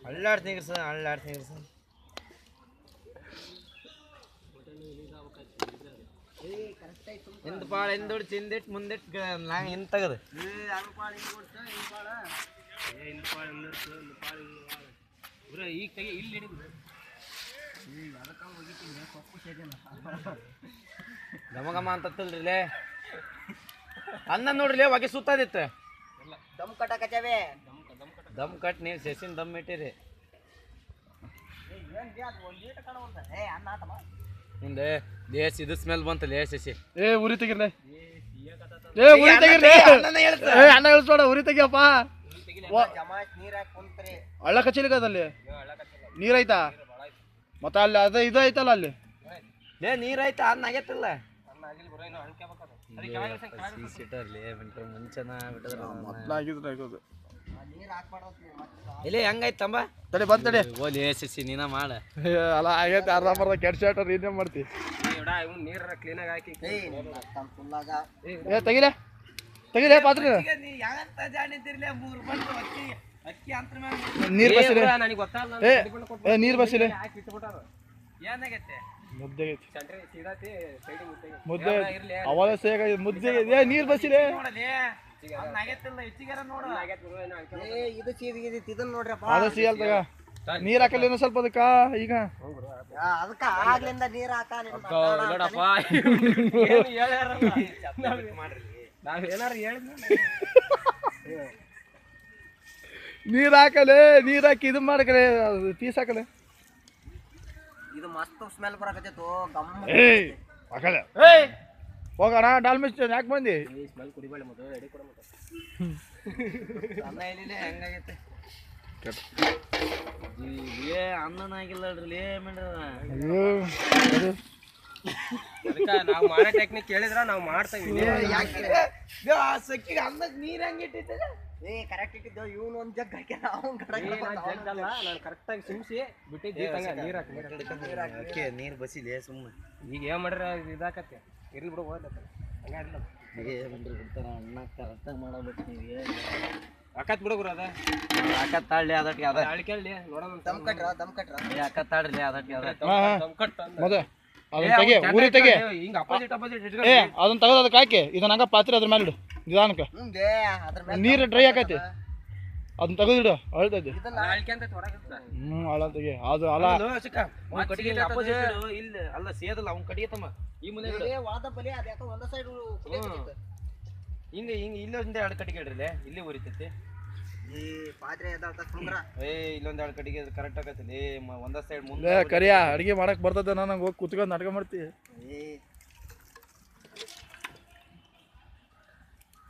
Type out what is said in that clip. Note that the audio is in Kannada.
ಅಳ್ಳಾಡ್ತೀನಿ ಸರ್ ಅಳ್ಳಾಡ್ತೀನಿ ಸರ್ ಇಂದ ಪಾಳ ಹಿಂದೋಡಿ ಚಿಂದಿಟ್ಟು ಮುಂದಿಟ್ಟು ನಾ ಹಿಂದೆ ತೆಗದು ಈಗ ತೆಗಿ ಇಲ್ಲಿ ಹಿಡಿದು ಗಮ ಗಮ ಅಂತಲ್ರಿಲೇ ಅನ್ನ ನೋಡ್ರಿ ಹೊಗೆ ಸುತ್ತದಿತ್ತು ದಮ್ ಕಟ್ಟಕತ್ತೇವೆ ದಮ್ ಕಟ್ ನೀವು ಸೆಸಿನ ದಮ್ ಇಟ್ಟಿರಿ ಮುಂದೆ ಲೇಸ್ ಇದು ಸ್ಮೆಲ್ ಬಂತು ಲೇ ಸಸಿ ಉರಿ ತೆಗಿರ್ಲೆ ಉರಿ ತೆಗಿರ್ಲೆ ಅನ್ನ ಇಳಿಸ್ಬೇಡ ಉರಿ ತೆಗಿಯಪ್ಪ ಹಳ್ಳ ಕಚ್ಚಲಿಕ್ಕದಲ್ಲಿ ನೀರೈತಾ ಮತ್ತೆ ಅಲ್ಲಿ ಅದ ಇದು ಐತಲ್ಲ ಅಲ್ಲಿ ಲೇ ನೀರಾಯ್ತಾ ಅನ್ನ ಆಗೈತಲ್ಲ ಮುಂಚೆನ ಇಲ್ಲಿ ಹೆಂಗಾಯ್ತಂಬ ತಡಿ ಬಂತಡಿ ಓಲಿ ಸಸಿ ನೀನ ಮಾಡ ಅಲ್ಲ ಆಗೈತೆ ಅರ್ಧ ಬರ್ಧ ಕೆಡ್ಸಾಟ ಏನೇ ಮಾಡ್ತಿ ಕ್ಲೀನಾಗಿ ಹಾಕಿ ತೆಗಿಲೆ ತೆಗಿಲೆ ಪಾತ್ರ ನೀರ್ ಬಸಿಲೆ ನನಗೆ ಗೊತ್ತಲ್ಲ ನೀರ್ ಬಸಿಲೆ ಏನಾಗೈತೆ ಮುದ್ದೆ ಮುದ್ದೆ ಅವಾಗ ಸೇಗ ಮುದ್ದೆ ನೀರ್ ಬಸಿಲೆ ಅದ ಸಿಗಲ್ ತಗ ನೀರ್ ಹಾಕಲ್ಲ ಸ್ವಲ್ಪ ಅದಕ್ಕ ಈಗ ಅದಕ್ಕ ಆಗ್ಲಿಂದ ನೀರ್ ಹಾಕ ನೀರ್ ಹಾಕಲೆ ನೀರ್ ಹಾಕಿ ಇದು ಮಾಡಕಲೆ ಪೀಸ್ ಹಾಕಲೆ ಇದು ಮಸ್ತ್ ಸ್ಮೆಲ್ ಬರಕತ್ತೈತು ಗಮ್ಮ ಹಾಕಲೆ ಹೋಗೋಣ ಡಾಲ್ಮಿಸ್ ಯಾಕೆ ಬಂದಿ ಸ್ಮೆಲ್ ಕುಡಿಬೇಡ ಮತ್ತೆ ಎಡಿ ಕೊಡ ಮತ್ತೆ ಅನ್ನ ಎಲ್ಲಿಲೆ ಹೆಂಗಾಗೈತೆ ಏ ಅನ್ನನಾಗಿಲ್ಲಡ್ರಿ ನಾವು ಮಾಡೋ ಟೆಕ್ನಿಕ್ ಕೇಳಿದ್ರ ನಾವು ಮಾಡ್ತೀವಿ ಸಕ್ಕಿಗೆ ಅನ್ನಕ್ಕೆ ನೀರ್ ಹೆಂಗಿಟ್ಟಿದ್ದೆ ಕರೆಕ್ಟ್ ಇಟ್ಟಿದ್ದು ಇವನು ಒಂದ್ ಜಗ್ ಹಾಕ್ಯಾನ ನಾನು ಕರೆಕ್ಟಾಗಿ ಸಿಮ್ಸಿ ಬಿಟ್ಟಿದ್ದೆ ನೀರ್ ಬಸಿಲೆ ಸುಮ್ಮನೆ ಈಗ ಏನ್ ಮಾಡ್ರ ಇದಾಕತ್ತೆ ಇರ್ಲಿ ಬಿಡು ಹೋಗ್ಲತ್ತ ಹಂಗಾಗಿಲ್ಲ ಬಿಡ್ತಾರ ಅಣ್ಣ ಕರೆಕ್ಟಾಗಿ ಮಾಡಬಿಟ್ಟು ನೀವು ಅಕ್ಕತ್ ಬಿಡೋಗ್ರ ಅದ ಅಕ್ಕತ್ ತಾಳ್ಲಿ ಅದಕ್ಕೆ ಅದ ಅಳ್ಕೇಳಿ ನೋಡೋಣ ದಮ್ ಕಟ್ರ ಅಕ್ಕತ್ ತಾಳ್ರಿ ಅದಕ್ಕೆ ದಮ್ ಕಟ್ ಮೊದಲ ಅದನ್ನ ತೆಗಿ ಊರಿ ತೆಗಿ ಹಿಂಗ ಅಪೋಸಿಟ್ ಅದನ್ನ ತೆಗೆದು ಅದಕ್ಕೆ ಹಾಕಿ ಇದನ್ನ ಹಂಗ ಪಾತ್ರೆ ಅದ್ರ ಮೇಲೆ ಇಡು ನಿಧಾನಕ್ಕೆ ನೀರು ಡ್ರೈ ಆಕೈತಿ ಅದನ್ನ ತೆಗೆದಿಡು ಅಳ್ತೈತಿ ಅಳ ತೆಗಿ ಅದು ಅಲ್ಲ ಇಲ್ಲ ಅಲ್ಲ ಸೇದಲ್ಲ ಅವ್ನ ಕಡಿಯತಮ್ಮ ಈ ಮುಂದೆ ಹಿಂಗ ಹಿಂಗ ಇಲ್ಲೊಂದ್ ಎರಡು ಕಟ್ಟಿಗೆ ಇಡ್ರಿ ಇಲ್ಲಿ ಉರಿತೈತಿ ಇಲ್ಲೊಂದ್ ಎರಡು ಕಟ್ಟಿಗೆ ಕರೆಕ್ಟ್ ಆಗತ್ತಲ್ಲಿ ಒಂದ ಸೈಡ್ ಮುಂದೆ ಕರಿಯ ಅಡಿಗೆ ಮಾಡಕ್ ಬರ್ತದ ನಂಗೆ ಹೋಗಿ ಕುತ್ಕೊಂಡ್ ನಾಟಕ ಮಾಡ್ತಿ